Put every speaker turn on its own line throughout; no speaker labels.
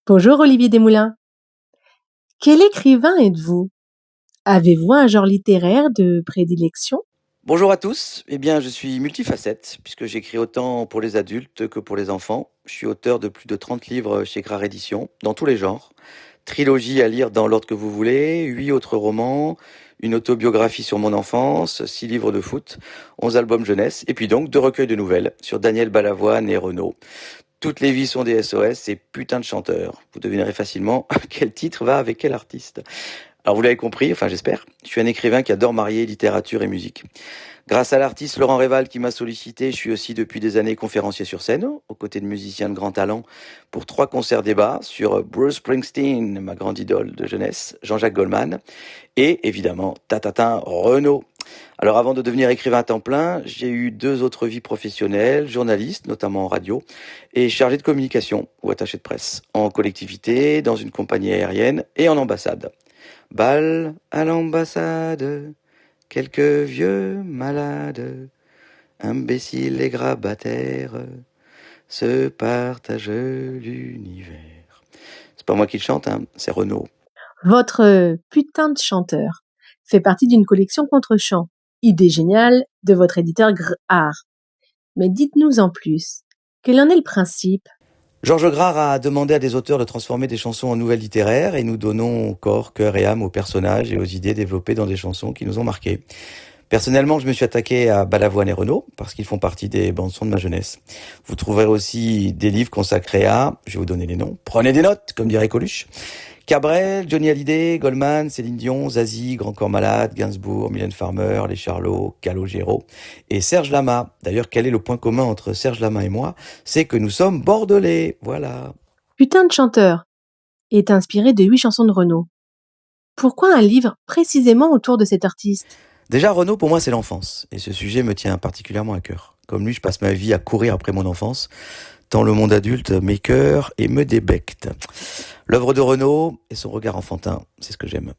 Bonjour Olivier Desmoulins. Quel écrivain êtes-vous? Avez-vous un genre littéraire de prédilection?
Bonjour à tous, je suis multifacette, puisque j'écris autant pour les adultes que pour les enfants. Je suis auteur de plus de 30 livres chez Grare Éditions, dans tous les genres. Trilogie à lire dans l'ordre que vous voulez, 8 autres romans, une autobiographie sur mon enfance, 6 livres de foot, 11 albums jeunesse, et puis donc 2 recueils de nouvelles sur Daniel Balavoine et Renaud. Toutes les vies sont des SOS et putain de chanteurs. Vous devinerez facilement quel titre va avec quel artiste. Alors vous l'avez compris, enfin j'espère, je suis un écrivain qui adore marier littérature et musique. Grâce à l'artiste Laurent Réval qui m'a sollicité, je suis aussi depuis des années conférencier sur scène, aux côtés de musiciens de grand talent, pour 3 concerts débats sur Bruce Springsteen, ma grande idole de jeunesse, Jean-Jacques Goldman, et évidemment, tatatin, Renaud. Alors avant de devenir écrivain à temps plein, j'ai eu 2 autres vies professionnelles, journaliste, notamment en radio, et chargé de communication ou attaché de presse, en collectivité, dans une compagnie aérienne et en ambassade. Bal à l'ambassade, quelques vieux malades, imbéciles et grabataires, se partagent l'univers. C'est pas moi qui le chante, hein, c'est Renaud.
Votre putain de chanteur fait partie d'une collection contre-champ, idée géniale de votre éditeur Art. Mais dites-nous en plus, quel en est le principe?
Georges Grard a demandé à des auteurs de transformer des chansons en nouvelles littéraires et nous donnons corps, cœur et âme aux personnages et aux idées développées dans des chansons qui nous ont marqués. Personnellement, je me suis attaqué à Balavoine et Renaud parce qu'ils font partie des bandes-sons de ma jeunesse. Vous trouverez aussi des livres consacrés à, je vais vous donner les noms, prenez des notes, comme dirait Coluche, Cabrel, Johnny Hallyday, Goldman, Céline Dion, Zazie, Grand Corps Malade, Gainsbourg, Mylène Farmer, Les Charlots, Calogero et Serge Lama. D'ailleurs, quel est le point commun entre Serge Lama et moi? C'est que nous sommes bordelais, voilà.
Putain de chanteur est inspiré de 8 chansons de Renaud. Pourquoi un livre précisément autour de cet artiste?
Déjà, Renaud, pour moi, c'est l'enfance. Et ce sujet me tient particulièrement à cœur. Comme lui, je passe ma vie à courir après mon enfance, tant le monde adulte m'écœure et me débecte. L'œuvre de Renaud et son regard enfantin, c'est ce que j'aime.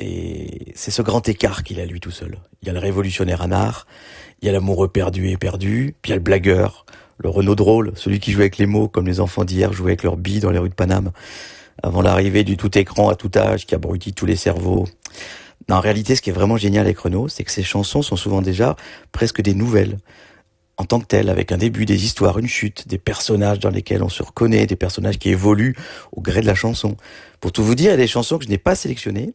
Et c'est ce grand écart qu'il a lui tout seul. Il y a le révolutionnaire anard, il y a l'amoureux perdu et perdu, puis il y a le blagueur, le Renaud drôle, celui qui joue avec les mots comme les enfants d'hier jouaient avec leurs billes dans les rues de Paname, avant l'arrivée du tout écran à tout âge qui abrutit tous les cerveaux. Non, en réalité, ce qui est vraiment génial avec Renaud, c'est que ses chansons sont souvent déjà presque des nouvelles, en tant que telles, avec un début, des histoires, une chute, des personnages dans lesquels on se reconnaît, des personnages qui évoluent au gré de la chanson. Pour tout vous dire, il y a des chansons que je n'ai pas sélectionnées,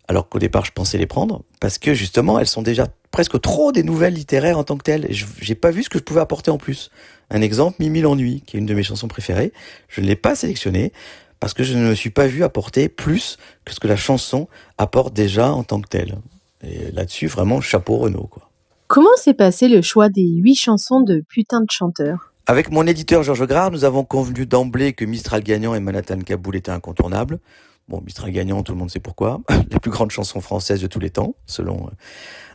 alors qu'au départ je pensais les prendre, parce que justement elles sont déjà presque trop des nouvelles littéraires en tant que telles, et j'ai pas vu ce que je pouvais apporter en plus. Un exemple, Mimi l'ennui, qui est une de mes chansons préférées, je ne l'ai pas sélectionnée, parce que je ne me suis pas vu apporter plus que ce que la chanson apporte déjà en tant que telle. Et là-dessus, vraiment, chapeau Renaud, quoi.
Comment s'est passé le choix des 8 chansons de putain de chanteur?
Avec mon éditeur Georges Grard, nous avons convenu d'emblée que Mistral gagnant et Manhattan Kaboul étaient incontournables. Bon, Mistral gagnant, tout le monde sait pourquoi. Les plus grandes chansons françaises de tous les temps, selon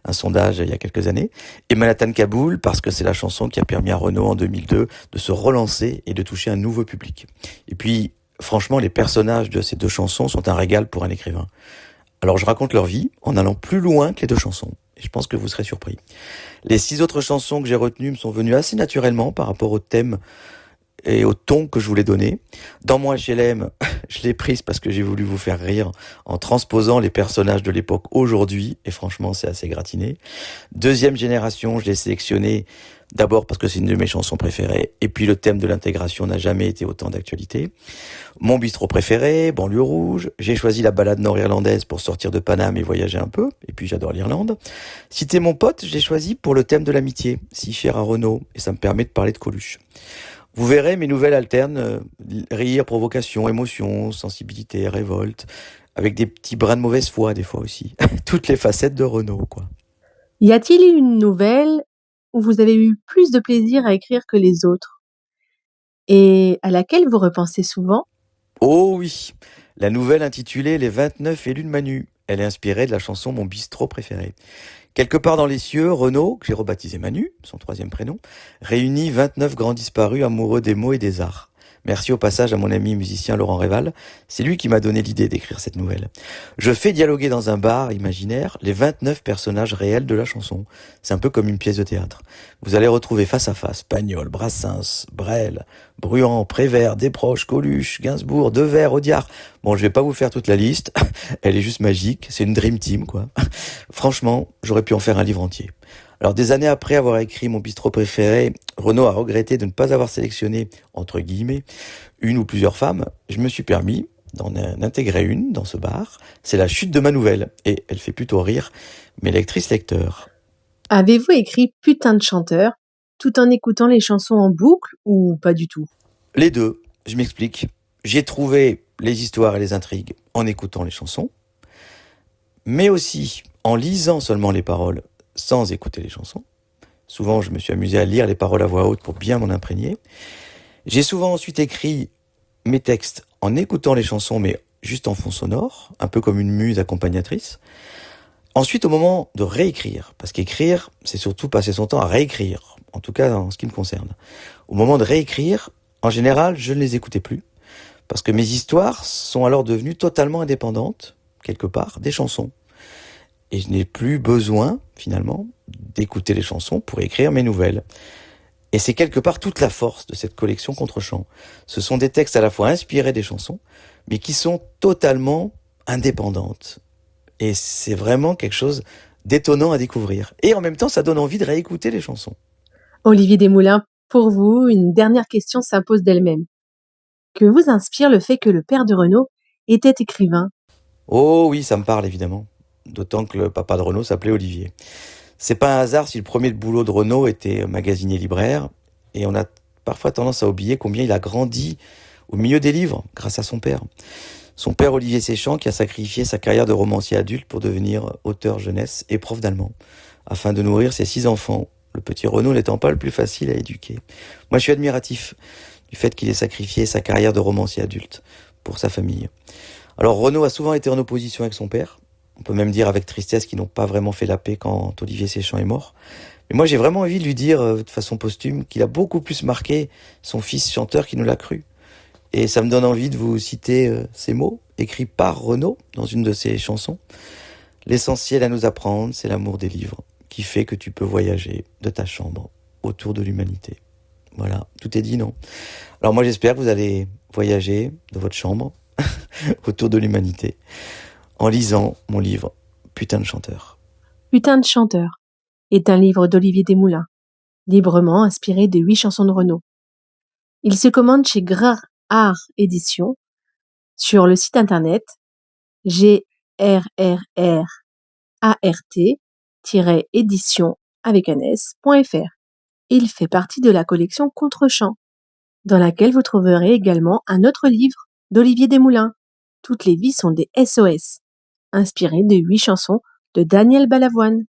un sondage il y a quelques années. Et Manhattan Kaboul, parce que c'est la chanson qui a permis à Renaud en 2002 de se relancer et de toucher un nouveau public. Et puis, franchement, les personnages de ces 2 chansons sont un régal pour un écrivain. Alors je raconte leur vie en allant plus loin que les 2 chansons. Et je pense que vous serez surpris. Les 6 autres chansons que j'ai retenues me sont venues assez naturellement par rapport au thème et au ton que je voulais donner. Dans Moi HLM, je l'ai prise parce que j'ai voulu vous faire rire en transposant les personnages de l'époque aujourd'hui, et franchement c'est assez gratiné. Deuxième génération, je l'ai sélectionnée d'abord parce que c'est une de mes chansons préférées, et puis le thème de l'intégration n'a jamais été autant d'actualité. Mon bistrot préféré, Banlieue rouge, j'ai choisi la balade nord-irlandaise pour sortir de Paname et voyager un peu, et puis j'adore l'Irlande. Citer mon pote, j'ai choisi pour le thème de l'amitié, si cher à Renaud, et ça me permet de parler de Coluche. Vous verrez, mes nouvelles alternent rire, provocation, émotion, sensibilité, révolte, avec des petits brins de mauvaise foi des fois aussi. Toutes les facettes de Renaud, quoi.
Y a-t-il eu une nouvelle où vous avez eu plus de plaisir à écrire que les autres et à laquelle vous repensez souvent?
Oh oui, la nouvelle intitulée Les 29 élus de Manu. Elle est inspirée de la chanson Mon bistrot préféré. Quelque part dans les cieux, Renaud, que j'ai rebaptisé Manu, son 3e prénom, réunit 29 grands disparus amoureux des mots et des arts. Merci au passage à mon ami musicien Laurent Réval, c'est lui qui m'a donné l'idée d'écrire cette nouvelle. Je fais dialoguer dans un bar imaginaire les 29 personnages réels de la chanson. C'est un peu comme une pièce de théâtre. Vous allez retrouver face à face Pagnol, Brassens, Brel, Bruant, Prévert, Desproges, Coluche, Gainsbourg, Devers, Audiard. Bon, je vais pas vous faire toute la liste. Elle est juste magique. C'est une dream team, quoi. Franchement, j'aurais pu en faire un livre entier. Alors, des années après avoir écrit mon bistrot préféré, Renaud a regretté de ne pas avoir sélectionné, entre guillemets, une ou plusieurs femmes. Je me suis permis d'en intégrer une dans ce bar. C'est la chute de ma nouvelle. Et elle fait plutôt rire mes lectrices-lecteurs.
Avez-vous écrit Putain de chanteur tout en écoutant les chansons en boucle ou pas du tout?
Les deux, je m'explique. J'ai trouvé les histoires et les intrigues en écoutant les chansons, mais aussi en lisant seulement les paroles sans écouter les chansons. Souvent, je me suis amusé à lire les paroles à voix haute pour bien m'en imprégner. J'ai souvent ensuite écrit mes textes en écoutant les chansons, mais juste en fond sonore, un peu comme une muse accompagnatrice. Ensuite, au moment de réécrire, parce qu'écrire, c'est surtout passer son temps à réécrire, en tout cas en ce qui me concerne. Au moment de réécrire, en général, je ne les écoutais plus, parce que mes histoires sont alors devenues totalement indépendantes, quelque part, des chansons. Et je n'ai plus besoin, finalement, d'écouter les chansons pour écrire mes nouvelles. Et c'est quelque part toute la force de cette collection Contre-champ. Ce sont des textes à la fois inspirés des chansons, mais qui sont totalement indépendantes. Et c'est vraiment quelque chose d'étonnant à découvrir. Et en même temps, ça donne envie de réécouter les chansons.
Olivier Desmoulins, pour vous, une dernière question s'impose d'elle-même. Que vous inspire le fait que le père de Renaud était écrivain?
Oh oui, ça me parle évidemment. D'autant que le papa de Renaud s'appelait Olivier. C'est pas un hasard si le premier boulot de Renaud était magasinier libraire. Et on a parfois tendance à oublier combien il a grandi au milieu des livres grâce à son père. Son père Olivier Séchant qui a sacrifié sa carrière de romancier adulte pour devenir auteur jeunesse et prof d'allemand, afin de nourrir ses 6 enfants, le petit Renaud n'étant pas le plus facile à éduquer. Moi je suis admiratif du fait qu'il ait sacrifié sa carrière de romancier adulte pour sa famille. Alors Renaud a souvent été en opposition avec son père, on peut même dire avec tristesse qu'ils n'ont pas vraiment fait la paix quand Olivier Séchant est mort. Mais moi j'ai vraiment envie de lui dire de façon posthume qu'il a beaucoup plus marqué son fils chanteur qu'il ne l'a cru. Et ça me donne envie de vous citer ces mots, écrits par Renaud dans une de ses chansons. L'essentiel à nous apprendre, c'est l'amour des livres, qui fait que tu peux voyager de ta chambre autour de l'humanité. Voilà, tout est dit, non? Alors moi j'espère que vous allez voyager de votre chambre autour de l'humanité en lisant mon livre Putain de chanteur.
Putain de chanteur est un livre d'Olivier Desmoulins, librement inspiré de 8 chansons de Renaud. Il se commande chez Grard Art Éditions sur le site internet grrrart-édition avec un s.fr. Il fait partie de la collection Contre-champ, dans laquelle vous trouverez également un autre livre d'Olivier Desmoulins. Toutes les vies sont des SOS, inspiré de 8 chansons de Daniel Balavoine.